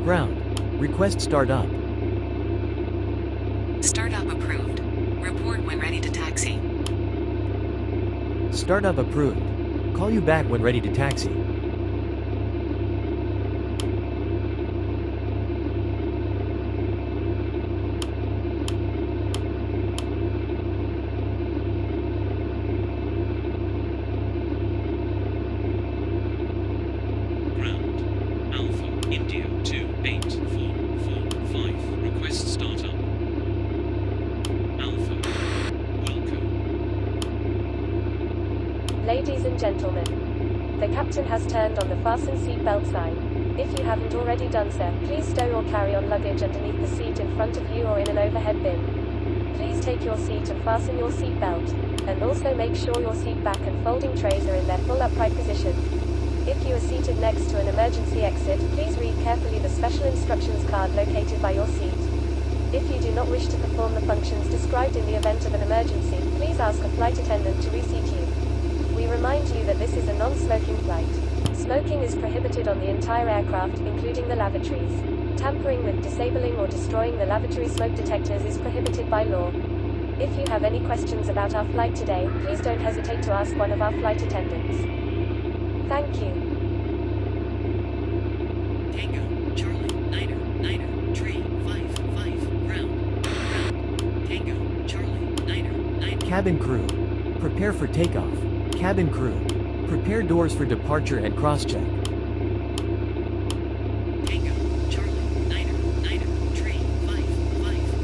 Ground. Request startup. Startup approved. Report when ready to taxi. Startup approved. Call you back when ready to taxi. Ground. Alpha India 28445. Request startup. Alpha. Welcome. Ladies and gentlemen, the captain has turned on the fasten seatbelt sign. If you haven't already done so, please stow or carry on luggage underneath the seat in front of you or in an overhead bin. Please take your seat and fasten your seatbelt. And also make sure your seat back and folding trays are in their full upright position. If you are seated next to an emergency exit, please read carefully the special instructions card located by your seat. If you do not wish to perform the functions described in the event of an emergency, please ask a flight attendant to reseat you. We remind you that this is a non-smoking flight. Smoking is prohibited on the entire aircraft, including the lavatories. Tampering with, disabling or destroying the lavatory smoke detectors is prohibited by law. If you have any questions about our flight today, please don't hesitate to ask one of our flight attendants. Thank you. Tango, Charlie, Niner, Tree, 5, ground. Tango, Charlie, Niner. Cabin crew. Prepare for takeoff. Cabin crew. Prepare doors for departure and cross-check. Tango, Charlie, Niner, Tree, 5,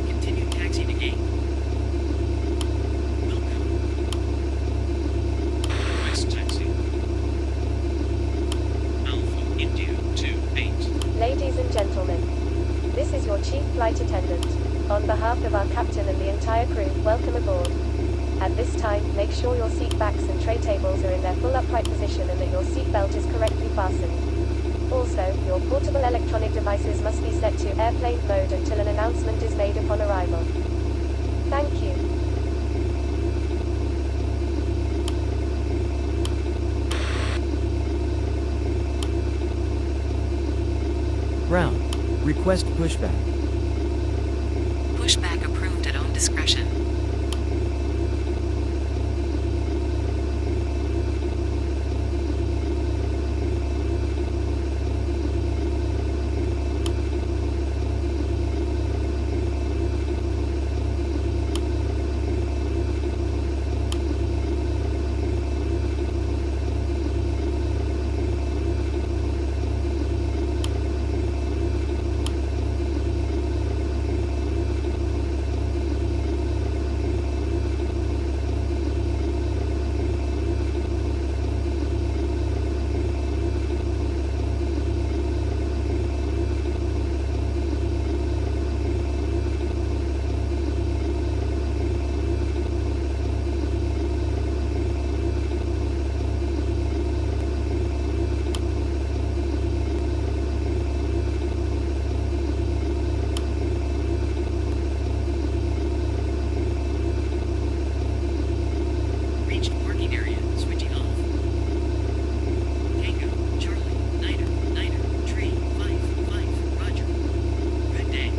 continue taxi to gate. Welcome. Request taxi. Alpha India 28. Ladies and gentlemen, this is your chief flight attendant. On behalf of our captain and the entire crew, welcome aboard. At this time, make sure your seat backs and tray tables are in their full upright position and that your seat belt is correctly fastened. Also, your portable electronic devices must be set to airplane mode until an announcement is made upon arrival. Thank you. Ground. Request pushback. Pushback approved at own discretion. Reached parking area, switching off. Tango, Charlie, Niner, Tree, 5, roger. Good day.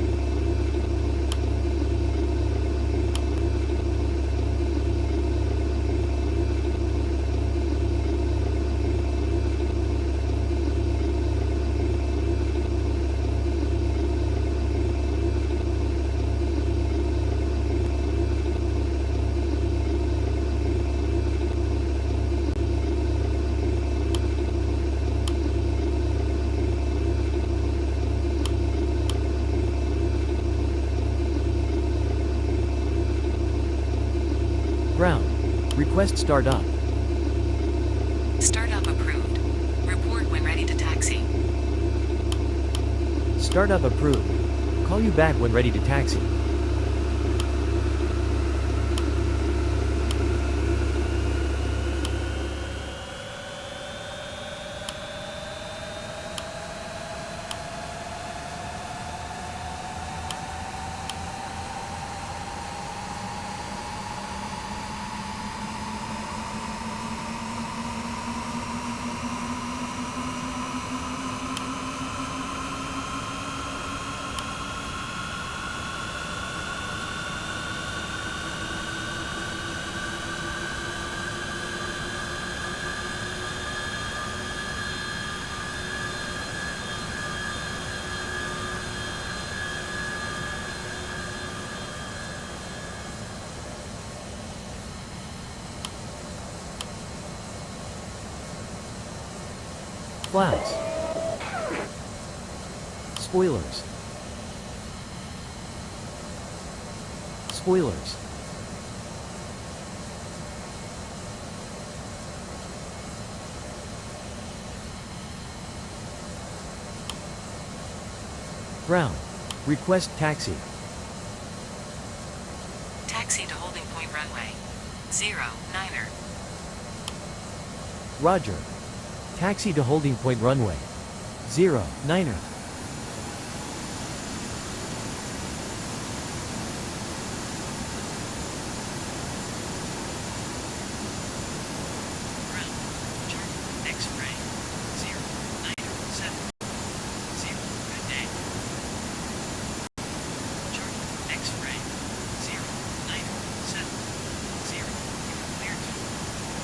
Ground. Request startup. Startup approved. Report when ready to taxi. Startup approved. Call you back when ready to taxi. Flaps. Spoilers. Spoilers. Ground. Request taxi. Taxi to holding point runway. 09er. Roger. Taxi to holding point runway. 09er. Ground. Charlie. X-ray. 097. 0. Good day. Charlie. X-ray. 097. 0. You are clear to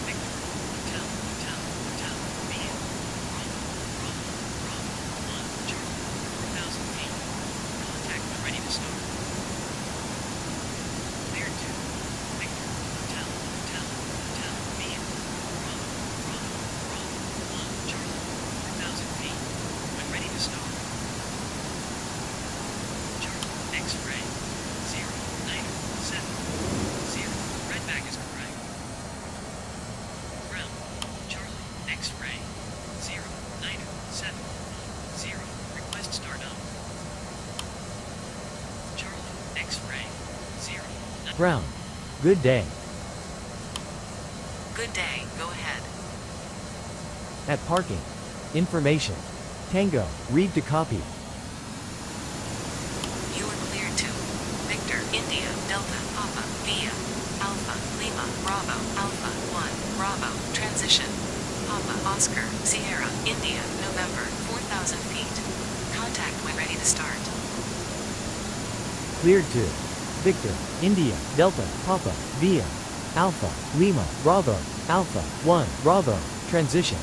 Victor. Hotel. Hotel. Hotel. Mia. Bravo. Bravo. Bravo. 1. Charlie. 4,000 feet. Contact when ready to start. Clear to Victor. Hotel. Hotel. Hotel. Mia. Bravo. Bravo. Bravo. 1. Charlie. 4,000 feet. When ready to start. Charlie. X-ray. 097. 0. Red bag is correct. Ground. Charlie. X-ray. 097. 0. Request start up. Charlie. X-ray. 0. Ground. Good day. Good day, go ahead. At parking. Information. Tango. Read to copy. You are cleared to Victor, India, Delta, Papa, Via, Alpha, Lima, Bravo, Alpha, 1, Bravo, transition. Papa, Oscar, Sierra, India, November, 4,000 feet. Contact when ready to start. Cleared to Victor, India, Delta, Papa, Via, Alpha, Lima, Bravo, Alpha, 1, Bravo, transition.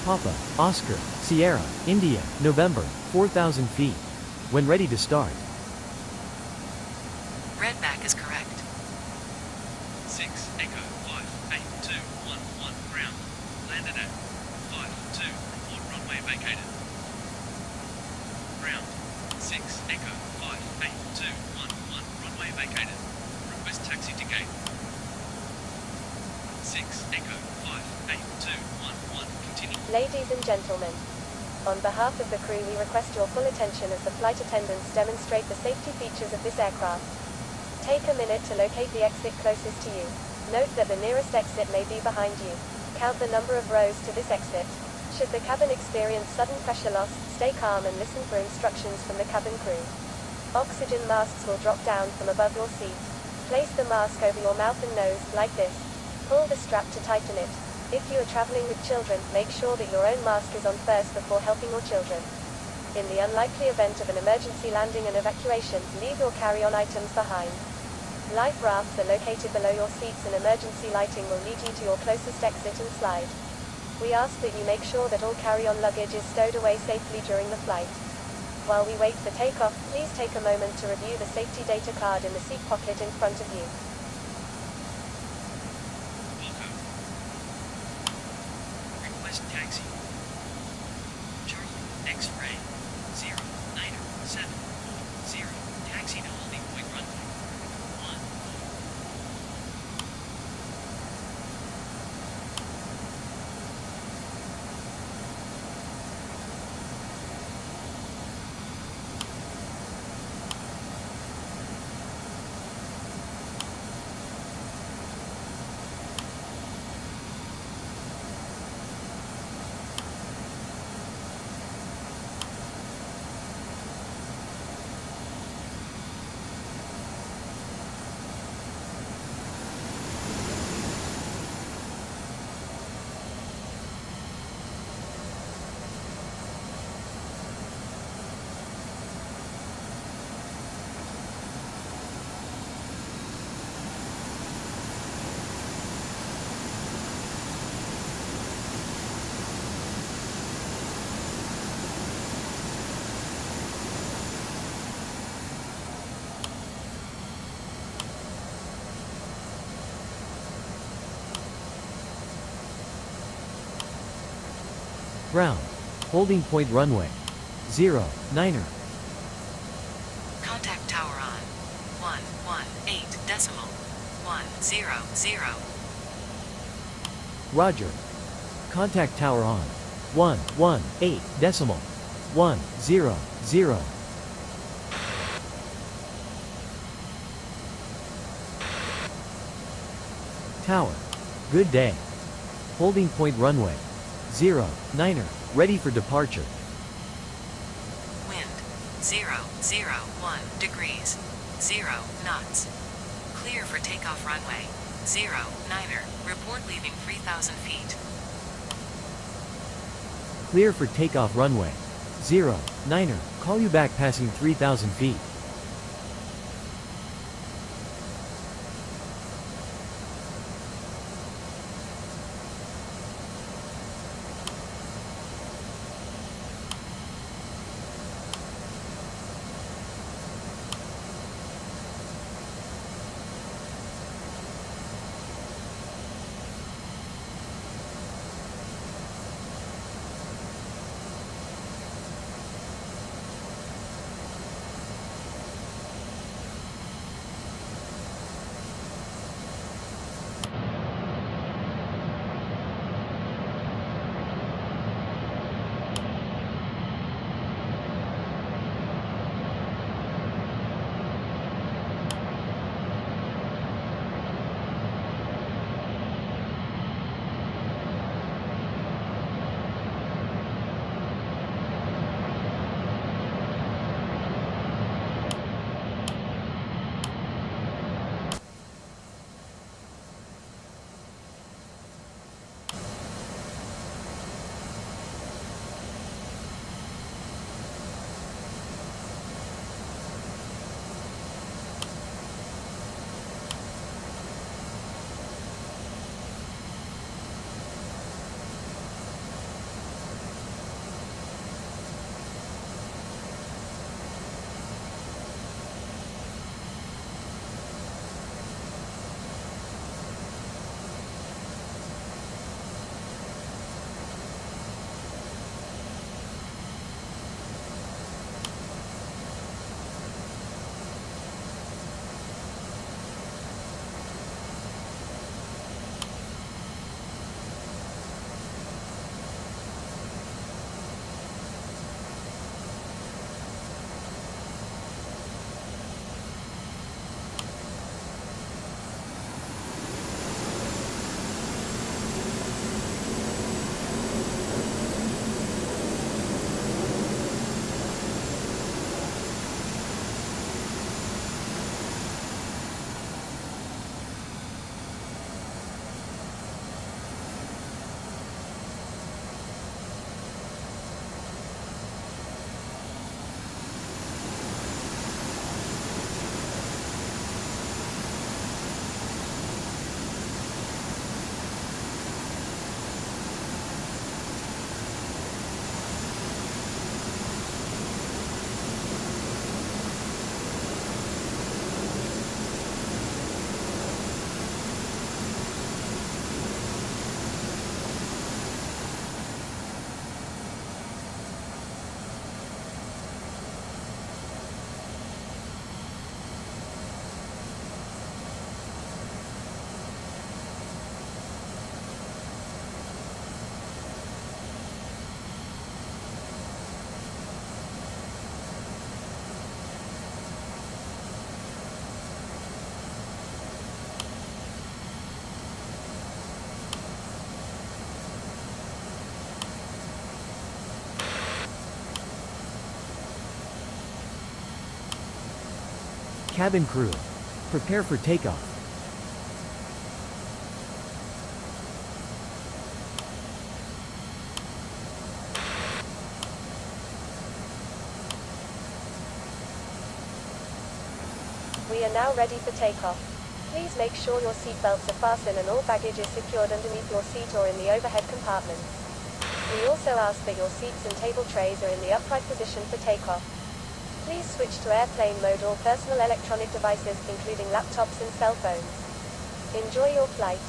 Papa, Oscar, Sierra, India, November, 4,000 feet. When ready to start. Red back is correct. 6 Echo 58211 ground. Landed at 52. Report runway vacated. Ground. 6 Echo 58211 runway vacated. Request taxi to gate. 6 Echo 58211 continue. Ladies and gentlemen, on behalf of the crew we request your full attention as the flight attendants demonstrate the safety features of this aircraft. Take a minute to locate the exit closest to you. Note that the nearest exit may be behind you. Count the number of rows to this exit. Should the cabin experience sudden pressure loss, stay calm and listen for instructions from the cabin crew. Oxygen masks will drop down from above your seat. Place the mask over your mouth and nose, like this. Pull the strap to tighten it. If you are traveling with children, make sure that your own mask is on first before helping your children. In the unlikely event of an emergency landing and evacuation, leave your carry-on items behind. Life rafts are located below your seats and emergency lighting will lead you to your closest exit and slide. We ask that you make sure that all carry-on luggage is stowed away safely during the flight. While we wait for takeoff, please take a moment to review the safety data card in the seat pocket in front of you. Welcome. Request taxi. Charlie. X-ray. 097. 0. Taxi to holding point runway. 1. Ground. Holding point runway. 09er. Contact tower on. 118.100. Roger. Contact tower on. 118.100. Tower. Good day. Holding point runway. 09er. Ready for departure. Wind 001 degrees 0 knots. Clear for takeoff runway 09er. Report leaving 3,000 feet. Clear for takeoff runway. 09er. Call you back passing 3,000 feet. Cabin crew. Prepare for takeoff. We are now ready for takeoff. Please make sure your seatbelts are fastened and all baggage is secured underneath your seat or in the overhead compartments. We also ask that your seats and table trays are in the upright position for takeoff. Please switch to airplane mode or personal electronic devices, including laptops and cell phones. Enjoy your flight.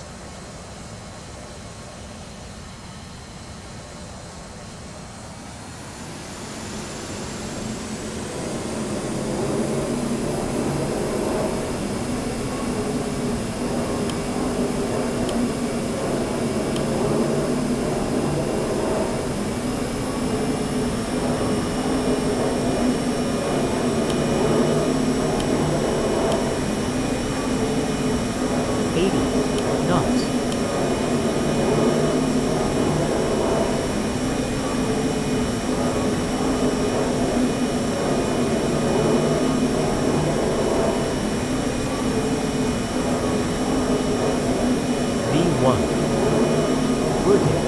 1. Rotate.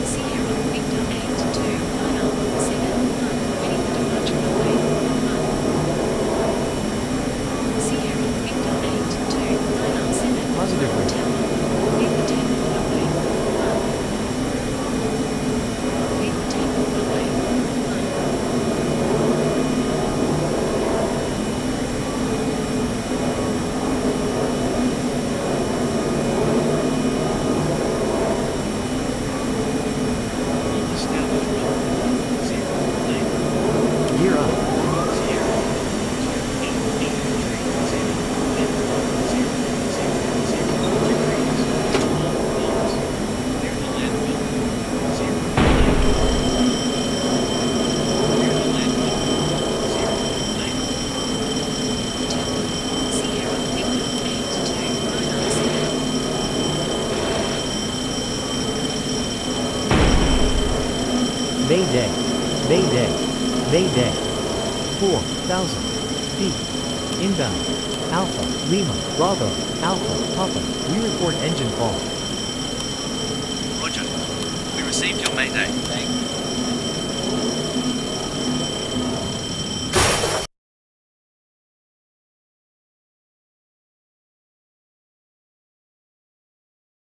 Sierra Victor 82 Liner 71 waiting for departure runway 1. Sierra Victor 82 Liner 7 Positive rate. Tower wait for takeoff runway 1. Wait for takeoff runway 1. Established runway 09. Gear up. Sierra Mayday. Mayday. Mayday. 4,000 feet. Inbound. Alpha, Lima, Bravo, Alpha, Papa. We report engine fault. Roger. We received your Mayday.